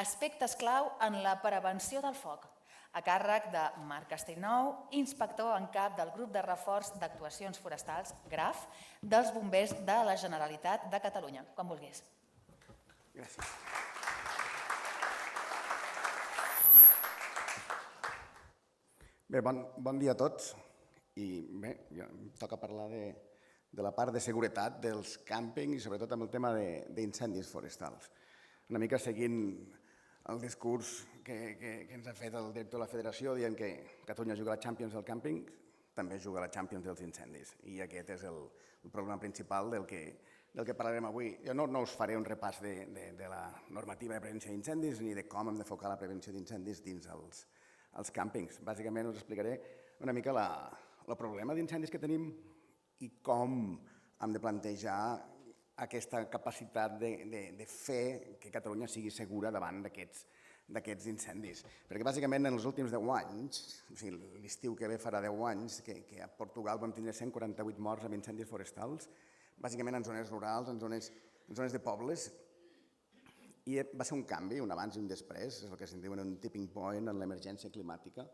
aspectes clau en la prevenció del foc, a càrrec de Marc Castellnou, inspector en cap del Grup de Reforç d'Actuacions Forestals, GRAF, dels Bombers de la Generalitat de Catalunya. Quan vulguis. Gràcies. Bé, bon dia a tots. I bé, em toca parlar de la part de seguretat dels càmpings i sobretot amb el tema d'incendis forestals. Una mica seguint el discurs que ens ha fet el director de la federació dient que Catalunya juga a la Champions del càmping, també juga a la Champions dels incendis. I aquest és el problema principal del que parlarem avui. Jo no us faré un repàs de la normativa de prevenció d'incendis ni de com hem d'enfocar la prevenció d'incendis dins els càmpings. Bàsicament us explicaré una mica el problema d'incendis que tenim i com hem de plantejar aquesta capacitat de fer que Catalunya sigui segura davant d'aquests incendis. Perquè bàsicament en els últims 10 anys, o sigui, l'estiu que ve farà 10 anys, que a Portugal vam tindre 148 morts amb incendis forestals, bàsicament en zones rurals, en zones de pobles, i va ser un canvi, un abans i un després, és el que se'n diu un tipping point en l'emergència climàtica,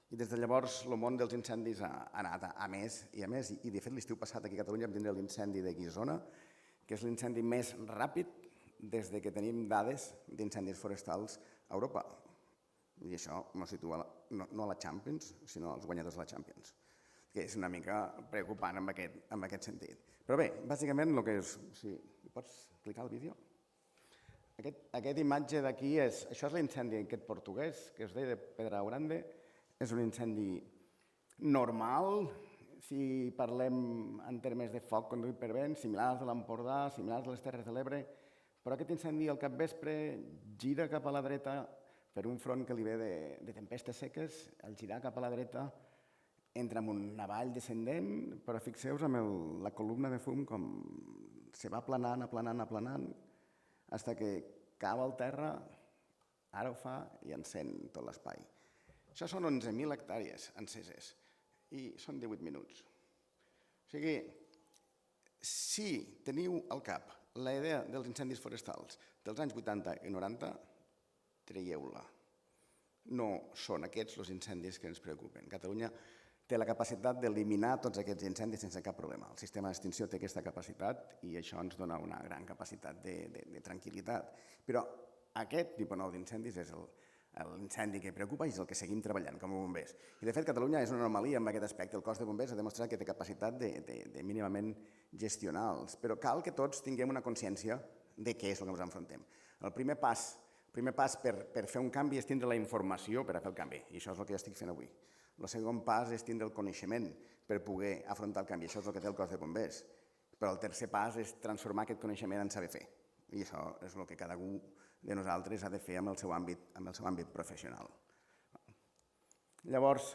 i des de llavors el món dels incendis ha anat a més i a més, i de fet l'estiu passat aquí a Catalunya vam tindre l'incendi de Guissona, que és l'incendi més ràpid des que tenim dades d'incendis forestals a Europa. I això ens situa no a la Champions, sinó als guanyadors de la Champions, que és una mica preocupant en aquest sentit. Però bé, bàsicament el que és... Pots clicar el vídeo? Aquesta imatge d'aquí això és l'incendi aquest portuguès, que es deia de Pedragrande. És un incendi normal, si parlem en termes de foc conduït per vent, similars a l'Empordà, similars a les Terres de l'Ebre, però aquest incendi al capvespre gira cap a la dreta per un front que li ve de tempestes seques, al girar cap a la dreta entra en una vall descendent, però fixeu-vos amb la columna de fum com se va aplanant, fins que cau al terra, ara ho fa i encén tot l'espai. Això són 11.000 hectàrees enceses i són 18 minuts. O sigui, si teniu al cap la idea dels incendis forestals dels anys 80 i 90, traieu-la. No són aquests els incendis que ens preocupen. Catalunya té la capacitat d'eliminar tots aquests incendis sense cap problema. El sistema d'extinció té aquesta capacitat i això ens dona una gran capacitat de tranquil·litat. Però aquest tipus nou d'incendis és l'incendi que preocupa i és el que seguim treballant com a bombers. I de fet Catalunya és una anomalia en aquest aspecte. El cos de bombers ha demostrat que té capacitat de mínimament gestionar-los, però cal que tots tinguem una consciència de què és el que ens enfrontem. El primer pas per fer un canvi és tindre la informació per a fer el canvi, i això és el que jo estic fent avui. El segon pas és tindre el coneixement per poder afrontar el canvi, això és el que té el cos de bombers. Però el tercer pas és transformar aquest coneixement en saber fer, i això és el que cadascú de nosaltres ha de fer amb el seu àmbit professional. Llavors,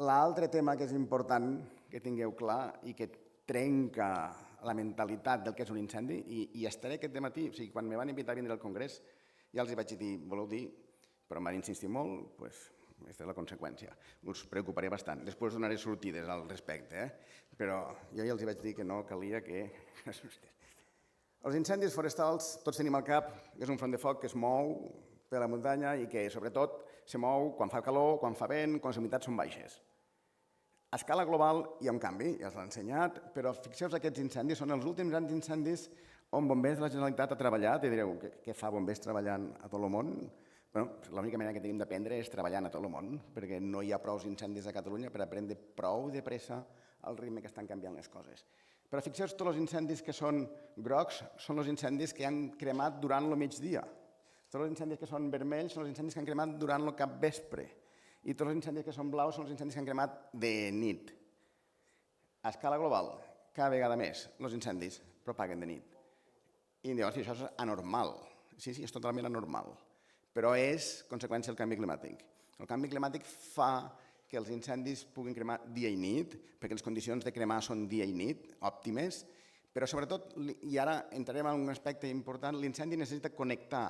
l'altre tema que és important que tingueu clar i que trenca la mentalitat del que és un incendi, i estaré aquest dematí, o sigui, quan me van invitar a vindre al Congrés, ja els vaig dir, voleu dir, però em van insistir molt, doncs aquesta és la conseqüència. Us preocuparé bastant. Després donaré sortides al respecte, però jo ja els vaig dir que no calia que... Els incendis forestals, tots tenim al cap que és un front de foc que es mou per la muntanya i que, sobretot, se mou quan fa calor, quan fa vent, quan les humitats són baixes. A escala global hi ha un canvi, ja us l'he ensenyat, però fixeu-vos que aquests incendis són els últims anys d'incendis on Bombers de la Generalitat ha treballat, i direu, què fa Bombers treballant a tot el món? L'única manera que tenim d'aprendre és treballant a tot el món, perquè no hi ha prou incendis a Catalunya per aprendre prou de pressa al ritme que estan canviant les coses. Però fixeu-vos, tots els incendis que són grocs són els incendis que han cremat durant el migdia. Tots els incendis que són vermells són els incendis que han cremat durant el capvespre. I tots els incendis que són blaus són els incendis que han cremat de nit. A escala global, cada vegada més, els incendis propaguen de nit. I llavors, això és anormal. Sí, és totalment anormal. Però és conseqüència del canvi climàtic. El canvi climàtic fa que els incendis puguin cremar dia i nit, perquè les condicions de cremar són dia i nit, òptimes, però sobretot, i ara entrarem en un aspecte important, l'incendi necessita connectar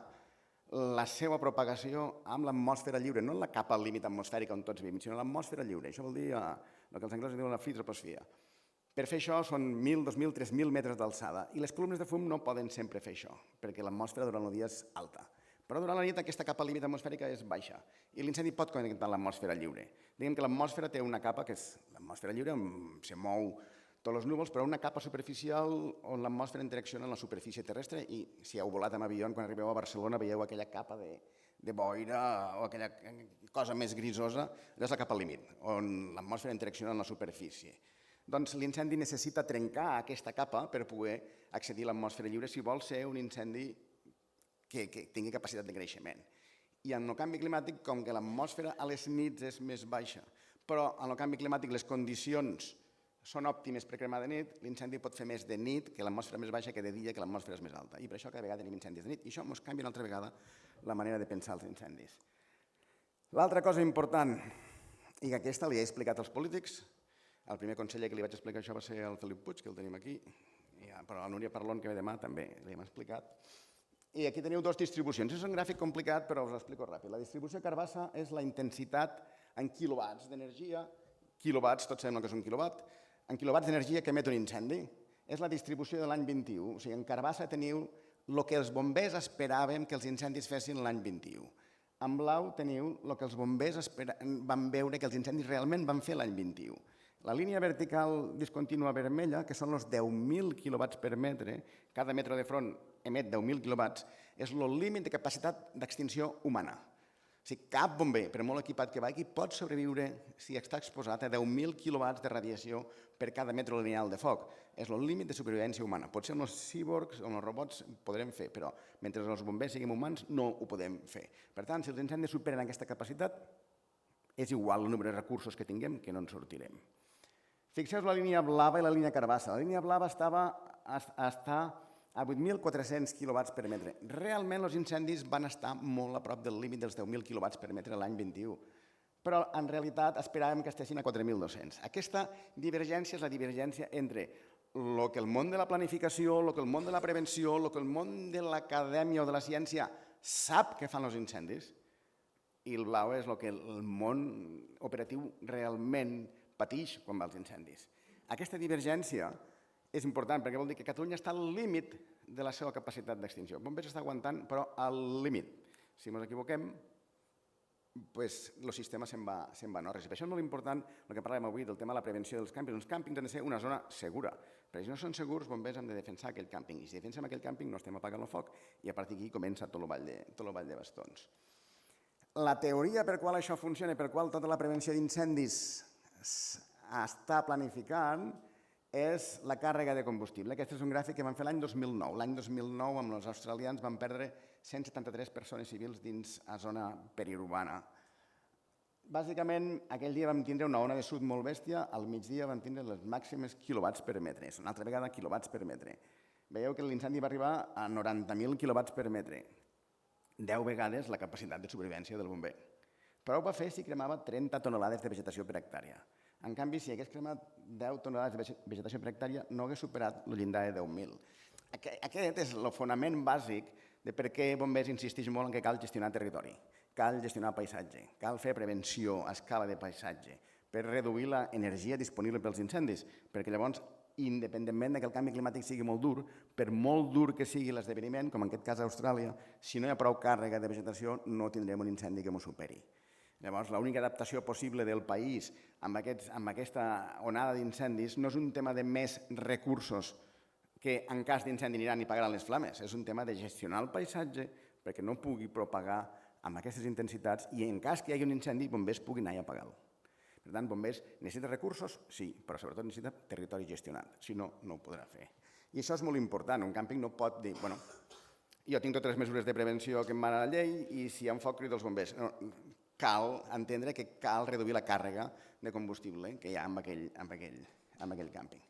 la seva propagació amb l'atmosfera lliure, no en la capa límit atmosfèrica on tots vivim, sinó l'atmosfera lliure. Això vol dir el que els anglesos diuen la free troposfera. Per fer això són 1.000, 2.000, 3.000 metres d'alçada, i les columnes de fum no poden sempre fer això, perquè l'atmosfera durant el dia és alta. Però durant la nit aquesta capa límit atmosfèrica és baixa i l'incendi pot connectar amb l'atmosfera lliure. Diguem que l'atmosfera té una capa que és l'atmosfera lliure, on se mou tots els núvols, però una capa superficial on l'atmosfera interacciona amb la superfície terrestre i si heu volat amb avió, quan arribeu a Barcelona veieu aquella capa de boira o aquella cosa més grisosa, allò és la capa límit, on l'atmosfera interacciona amb la superfície. Doncs l'incendi necessita trencar aquesta capa per poder accedir a l'atmosfera lliure si vol ser un incendi que tingui capacitat de creixement. I en el canvi climàtic, com que l'atmosfera a les nits és més baixa, però en el canvi climàtic les condicions són òptimes per cremar de nit, l'incendi pot fer més de nit, que l'atmosfera més baixa, que de dia, que l'atmosfera és més alta. I per això cada vegada tenim incendis de nit. I això ens canvia una altra vegada la manera de pensar els incendis. L'altra cosa important, i que aquesta li he explicat als polítics, el primer conseller que li vaig explicar això va ser el Felip Puig, que el tenim aquí, però la Núria Parlon, que ve demà, també li hem explicat. I aquí teniu dues distribucions. És un gràfic complicat, però us ho explico ràpid. La distribució Carbassa és la intensitat en quilowatts d'energia, quilowatts, tots sabem el que és un quilowatt, en quilowatts d'energia que emet un incendi. És la distribució de l'any 21. O sigui, en Carbassa teniu el que els bombers esperàvem que els incendis fessin l'any 21. En blau teniu el que els bombers van veure que els incendis realment van fer l'any 21. La línia vertical discontínua vermella, que són els 10.000 quilowatts per metre, cada metre de front emet 10.000 quilowatts, és el límit de capacitat d'extinció humana. O sigui, cap bomber, per molt equipat que vagi, pot sobreviure si està exposat a 10.000 quilowatts de radiació per cada metre lineal de foc. És el límit de supervivència humana. Potser amb els cyborgs o amb els robots ho podrem fer, però mentre els bombers siguem humans no ho podem fer. Per tant, si els incendis superen aquesta capacitat, és igual el número de recursos que tinguem que no en sortirem. Fixeu-vos la línia blava i la línia carbassa. La línia blava està a 8.400 quilowatts per metre. Realment els incendis van estar molt a prop del límit dels 10.000 quilowatts per metre l'any 21, però en realitat esperàvem que estessin a 4.200. Aquesta divergència és la divergència entre el que el món de la planificació, el que el món de la prevenció, el que el món de l'acadèmia o de la ciència sap que fan els incendis, i el blau és el que el món operatiu realment pateix quan va als incendis. Aquesta divergència és important perquè vol dir que Catalunya està al límit de la seva capacitat d'extinció. Bombers està aguantant, però al límit. Si ens equivoquem, el sistema se'n va en orris. Per això és molt important el que parlem avui del tema de la prevenció dels càmpings. Els càmpings han de ser una zona segura, perquè si no són segurs, bombers han de defensar aquell càmping. I si defensem aquell càmping no estem apagant el foc i a partir d'aquí comença tot el ball de bastons. La teoria per qual això funciona i per qual tota la prevenció d'incendis està planificant és la càrrega de combustible. Aquest és un gràfic que vam fer l'any 2009. L'any 2009, amb els australians, van perdre 173 persones civils dins a zona periurbana. Bàsicament, aquell dia vam tindre una ona de sud molt bèstia, al migdia vam tindre les màximes quilowatts per metre. És una altra vegada quilowatts per metre. Veieu que l'incendi va arribar a 90.000 quilowatts per metre. 10 vegades la capacitat de supervivència del bomber. Però ho va fer si cremava 30 tonelades de vegetació per hectàrea. En canvi, si hagués cremat 10 tonelades de vegetació per hectàrea, no hagués superat el llindar de 10.000. Aquest és el fonament bàsic de per què bombers insisteix molt en que cal gestionar territori, cal gestionar paisatge, cal fer prevenció a escala de paisatge per reduir l'energia disponible pels incendis, perquè llavors, independentment que el canvi climàtic sigui molt dur, per molt dur que sigui l'esdeveniment, com en aquest cas a Austràlia, si no hi ha prou càrrega de vegetació no tindrem un incendi que m'ho superi. Llavors, l'única adaptació possible del país amb aquesta onada d'incendis no és un tema de més recursos que en cas d'incendi aniran i pagaran les flames, és un tema de gestionar el paisatge perquè no pugui propagar amb aquestes intensitats i en cas que hi hagi un incendi, bombers puguin anar a apagar-lo. Per tant, bombers necessita recursos? Sí, però sobretot necessita territori gestionat, si no, no ho podrà fer. I això és molt important, un càmping no pot dir, bueno, jo tinc totes les mesures de prevenció que em mana la llei i si hi ha un foc crido els bombers. No, cal entendre que cal reduir la càrrega de combustible que hi ha en aquell càmping.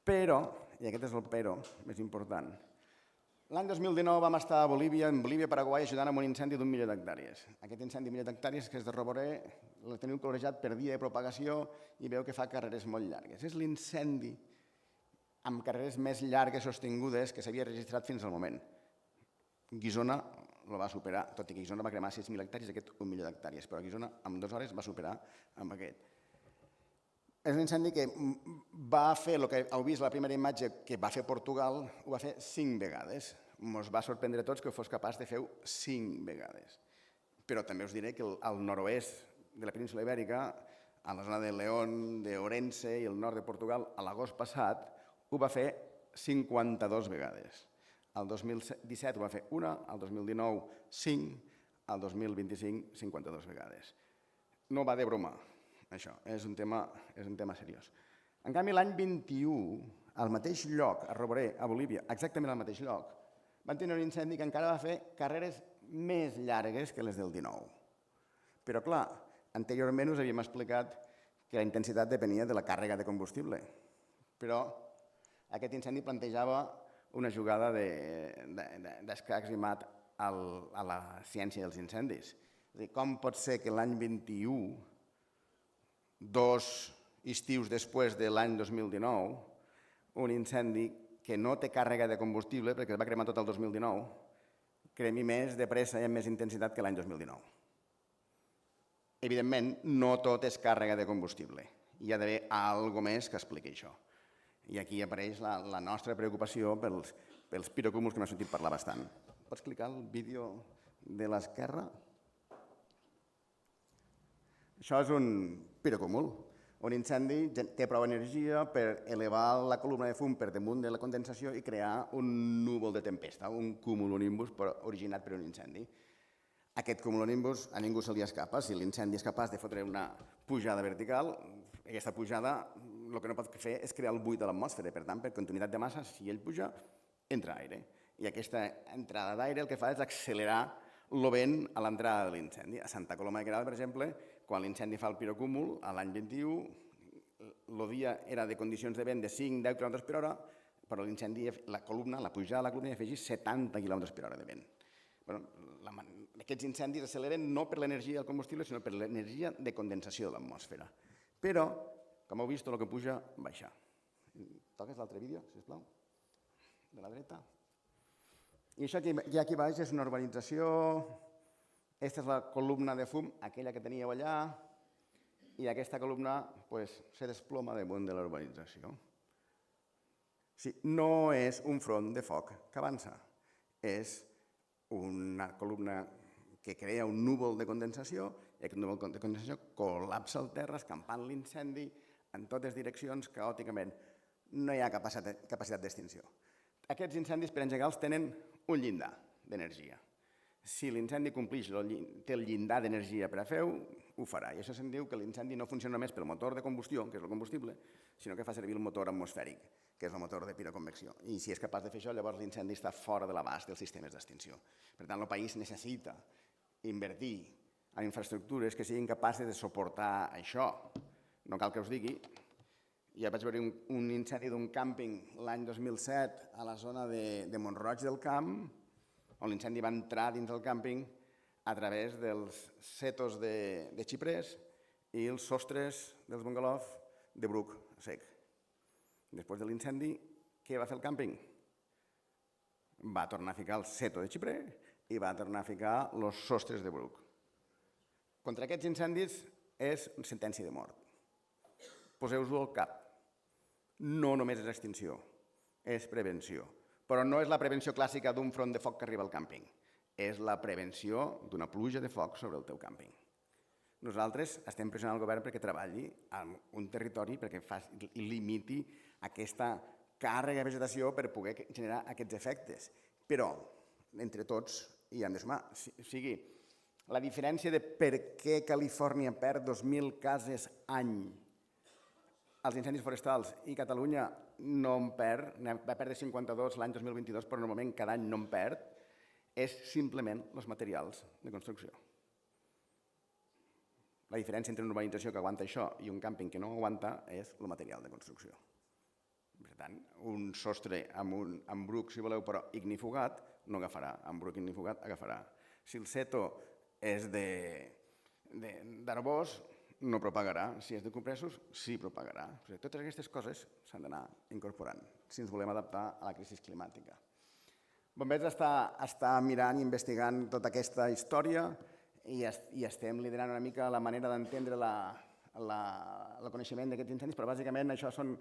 Però, i aquest és el però més important, l'any 2019 vam estar a Bolívia, en Bolívia-Paraguai, ajudant amb un incendi d'1 milió d'hectàrees. Aquest incendi d'1 milió d'hectàrees, que és de Roboré, el teniu colorejat per dia de propagació i veu que fa carreres molt llargues. És l'incendi amb carreres més llargues sostingudes que s'havia registrat fins al moment. Guissona el va superar, tot i que Guissona va cremar 6.000 hectàrees, aquest 1 milió d'hectàrees, però Guissona en 2 hores va superar amb aquest. És un incendi que va fer el que heu vist la primera imatge que va fer Portugal, ho va fer 5 vegades. ens va sorprendre a tots que fos capaç de fer-ho 5 vegades. Però també us diré que al nord-oest de la península Ibèrica, a la zona de León, d'Orense i el nord de Portugal, a l'agost passat, ho va fer 52 vegades. El 2017 ho va fer una, el 2019 5, el 2025 52 vegades. No va de broma, això, és un tema seriós. En canvi, l'any 21, al mateix lloc, a Roboré, a Bolívia, exactament al mateix lloc, van tenir un incendi que encara va fer carreres més llargues que les del 19. Però, clar, anteriorment us havíem explicat que la intensitat depenia de la càrrega de combustible, però aquest incendi plantejava una jugada d'escacs i mat a la ciència dels incendis. És a dir, com pot ser que l'any 21, 2 estius després de l'any 2019, un incendi que no té càrrega de combustible, perquè es va cremar tot el 2019, cremi més de pressa i amb més intensitat que l'any 2019. Evidentment, no tot és càrrega de combustible. Hi ha d'haver alguna més que expliqui això. I aquí apareix la nostra preocupació pels pirocúmuls que m'ha sentit parlar bastant. Pots clicar el vídeo de l'esquerra? Això és un pirocúmul. Un incendi té prou energia per elevar la columna de fum per damunt de la condensació i crear un núvol de tempesta, un cumulonimbus originat per un incendi. Aquest cumulonimbus a ningú se li escapa. Si l'incendi és capaç de fotre una pujada vertical, aquesta pujada el que no pot fer és crear el buit de l'atmosfera. Per tant, per continuïtat de massa, si ell puja, entra aire. I aquesta entrada d'aire el que fa és accelerar el vent a l'entrada de l'incendi. A Santa Coloma de Queralt, per exemple, quan l'incendi fa el pirocúmul, l'any 21, el dia era de condicions de vent de 5-10 km per hora, però l'incendi, la columna, la pujada de la columna, afegeix 70 km per hora de vent. Aquests incendis acceleren no per l'energia del combustible, sinó per l'energia de condensació de l'atmosfera. Però, com heu vist, tot el que puja, baixa. Toques l'altre vídeo, sisplau? De la dreta. I això que hi ha aquí baix és una urbanització. Aquesta és la columna de fum, aquella que teníeu allà, i aquesta columna se desploma damunt de la urbanització. No és un front de foc que avança, és una columna que crea un núvol de condensació i aquest núvol de condensació col·lapsa el terra, escampant l'incendi en totes direccions, caòticament. No hi ha capacitat d'extinció. Aquests incendis, per engegar-los, tenen un llindar d'energia. Si l'incendi compleix, té el llindar d'energia per a fer-ho, ho farà. I això se'n diu que l'incendi no funciona només pel motor de combustió, que és el combustible, sinó que fa servir el motor atmosfèric, que és el motor de piroconvecció. I si és capaç de fer això, llavors l'incendi està fora de l'abast dels sistemes d'extinció. Per tant, el país necessita invertir en infraestructures que siguin capaces de suportar això. No cal que us digui, ja vaig veure un incendi d'un càmping l'any 2007 a la zona de Mont-roig del Camp, on l'incendi va entrar dins del càmping a través dels setos de xiprers i els sostres dels bungalous de bruc sec. Després de l'incendi, què va fer el càmping? Va tornar a ficar el seto de xiprer i va tornar a ficar els sostres de bruc. Contra aquests incendis és sentència de mort. Poseu-vos-ho al cap. No només és extinció, és prevenció. Però no és la prevenció clàssica d'un front de foc que arriba al càmping. És la prevenció d'una pluja de foc sobre el teu càmping. Nosaltres estem pressionant el govern perquè treballi en un territori perquè limiti aquesta càrrega de vegetació per poder generar aquests efectes. Però, entre tots, hi hem de sumar. O sigui, la diferència de per què Califòrnia perd 2.000 cases any als incendis forestals i Catalunya no en perd, va perdre 52 l'any 2022, però normalment cada any no en perd, és simplement els materials de construcció. La diferència entre una urbanització que aguanta això i un càmping que no aguanta és el material de construcció. Per tant, un sostre amb bruc, si voleu, però ignifugat, no agafarà. Amb bruc ignifugat agafarà. Si el seto és d'arbós, no propagarà. Si és de compressos, sí propagarà. Totes aquestes coses s'han d'anar incorporant si ens volem adaptar a la crisi climàtica. Bombers està mirant i investigant tota aquesta història i estem liderant una mica la manera d'entendre el coneixement d'aquests incendis, però bàsicament això són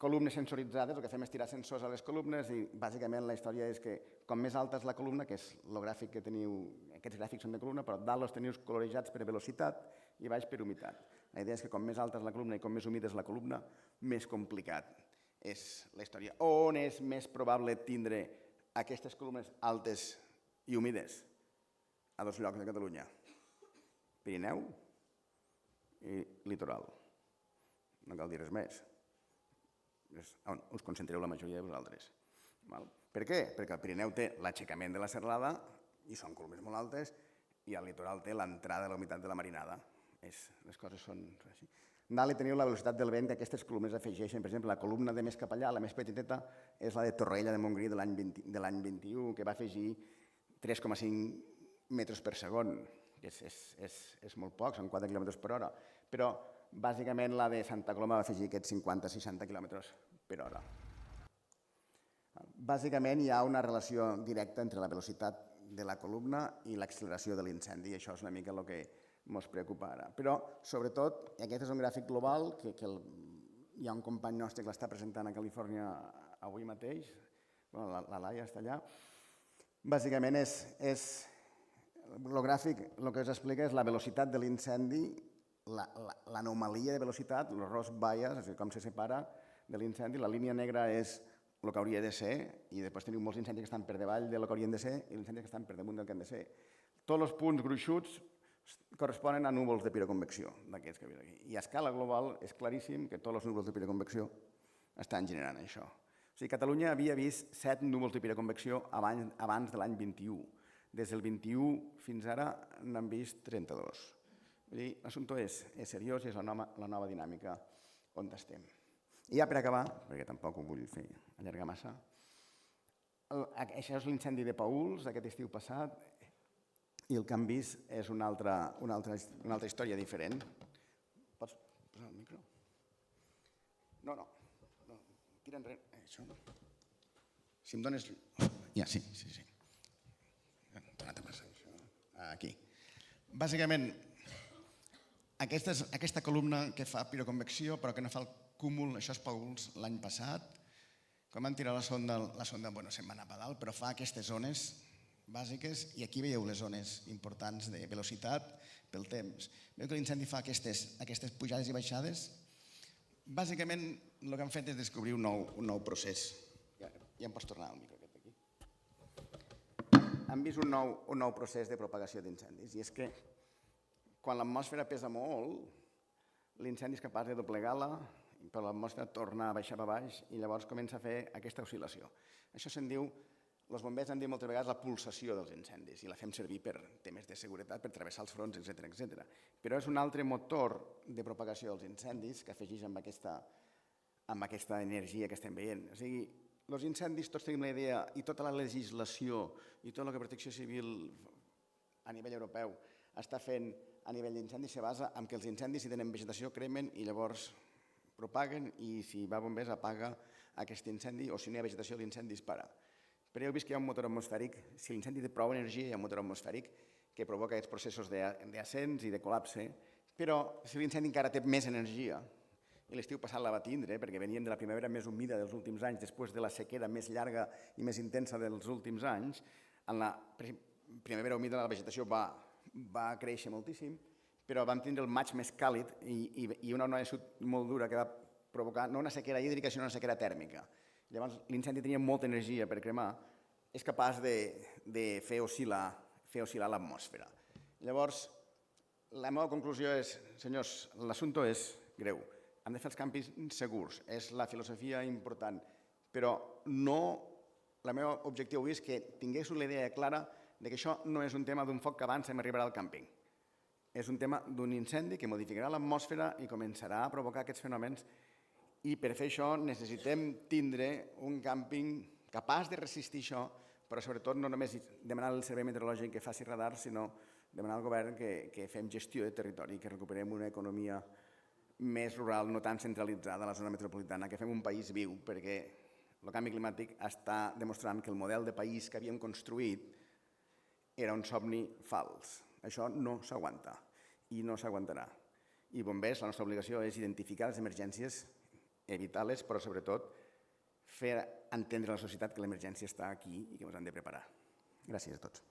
columnes sensoritzades, el que fem és tirar sensors a les columnes i bàsicament la història és que com més alta és la columna, que és el gràfic que teniu, aquests gràfics són de columna, però dalt els teniu colorejats per velocitat i baix per humitat. La idea és que com més alta és la columna i com més humida és la columna, més complicat és la història. On és més probable tindre aquestes columnes altes i humides? A 2 llocs de Catalunya. Pirineu i litoral. No cal dir res més. És on us concentreu la majoria de vosaltres. Per què? Perquè el Pirineu té l'aixecament de la serralada i són columnes molt altes i el litoral té l'entrada de la humitat de la marinada. Les coses són així. Dalt teniu la velocitat del vent que aquestes columnes afegeixen. Per exemple, la columna de més cap allà, la més petiteta, és la de Torroella de Montgrí de l'any 21, que va afegir 3,5 metres per segon. És molt poc, són 4 km per hora. Però bàsicament la de Santa Coloma va afegir aquests 50-60 km per hora. Bàsicament hi ha una relació directa entre la velocitat de la columna i l'acceleració de l'incendi, i això és una mica el que ens preocupa ara. Però, sobretot, aquest és un gràfic global que hi ha un company nostre que l'està presentant a Califòrnia avui mateix, la Laia està allà. Bàsicament, el gràfic el que us explica és la velocitat de l'incendi, l'anomalia de velocitat, el Ross bias, com se separa de l'incendi. La línia negra és el que hauria de ser i després teniu molts incendis que estan per davall del que haurien de ser i els incendis que estan per damunt del que han de ser. Tots els punts gruixuts corresponen a núvols de piroconvecció d'aquests que veus aquí. I a escala global és claríssim que tots els núvols de piroconvecció estan generant això. O sigui, Catalunya havia vist 7 núvols de piroconvecció abans de l'any 21. Des del 21 fins ara n'han vist 32. L'assumpte és seriós i és la nova dinàmica on estem. I ja per acabar, perquè tampoc ho vull fer allargar massa, això és l'incendi de Paüls d'aquest estiu passat i el que han vist és una altra història diferent. Pots posar el micro? No. Tira enrere. Això. Si em dones... Ja, sí. Aquí. Bàsicament, aquesta columna que fa piroconvecció però que no fa el cúmul, això és Paüls l'any passat, quan van tirar la sonda, se'n va anar a dalt, però fa aquestes zones bàsiques i aquí veieu les zones importants de velocitat pel temps. Veieu que l'incendi fa aquestes pujades i baixades? Bàsicament el que han fet és descobrir un nou procés. Ja em pots tornar al micro aquest aquí. Han vist un nou procés de propagació d'incendis i és que quan l'atmosfera pesa molt, l'incendi és capaç de doblegar-la, però l'atmosfera torna a baixar per baix i llavors comença a fer aquesta oscil·lació. Això se'n diu, els bombers en diuen moltes vegades la pulsació dels incendis i la fem servir per temes de seguretat, per travessar els fronts, etc. Però és un altre motor de propagació dels incendis que afegeix amb aquesta energia que estem veient. O sigui, els incendis, tots tenim la idea, i tota la legislació i tot el que Protecció Civil a nivell europeu està fent a nivell d'incendis se basa en que els incendis, si tenen vegetació, cremen i llavors propaguen i si va bombers apaga aquest incendi o si no hi ha vegetació l'incendi dispara. Però heu vist que hi ha un motor atmosfèric, si l'incendi té prou energia hi ha un motor atmosfèric que provoca aquests processos d'ascens i de col·lapse, però si l'incendi encara té més energia, i l'estiu passat la va tindre perquè veníem de la primavera més humida dels últims anys després de la sequera més llarga i més intensa dels últims anys, en la primavera humida la vegetació va créixer moltíssim, però vam tindre el maig més càlid i una onada de sud molt dura que va provocar no una sequera hídrica sinó una sequera tèrmica. Llavors l'incendi tenia molta energia per cremar, és capaç de fer oscil·lar l'atmosfera. Llavors, la meva conclusió és, senyors, l'assumpte és greu. Hem de fer els campings segurs, és la filosofia important, però no, el meu objectiu és que tinguéssiu la idea clara que això no és un tema d'un foc que avança i m'arribarà al càmping. És un tema d'un incendi que modificarà l'atmosfera i començarà a provocar aquests fenòmens i per fer això necessitem tindre un càmping capaç de resistir això, però sobretot no només demanar al servei meteorològic que faci radar, sinó demanar al govern que fem gestió de territori, que recuperem una economia més rural, no tan centralitzada a la zona metropolitana, que fem un país viu, perquè el canvi climàtic està demostrant que el model de país que havíem construït era un somni fals. Això no s'aguanta i no s'aguantarà. I bombers, la nostra obligació és identificar les emergències evitar-les, però sobretot fer entendre a la societat que l'emergència està aquí i que ens hem de preparar. Gràcies a tots.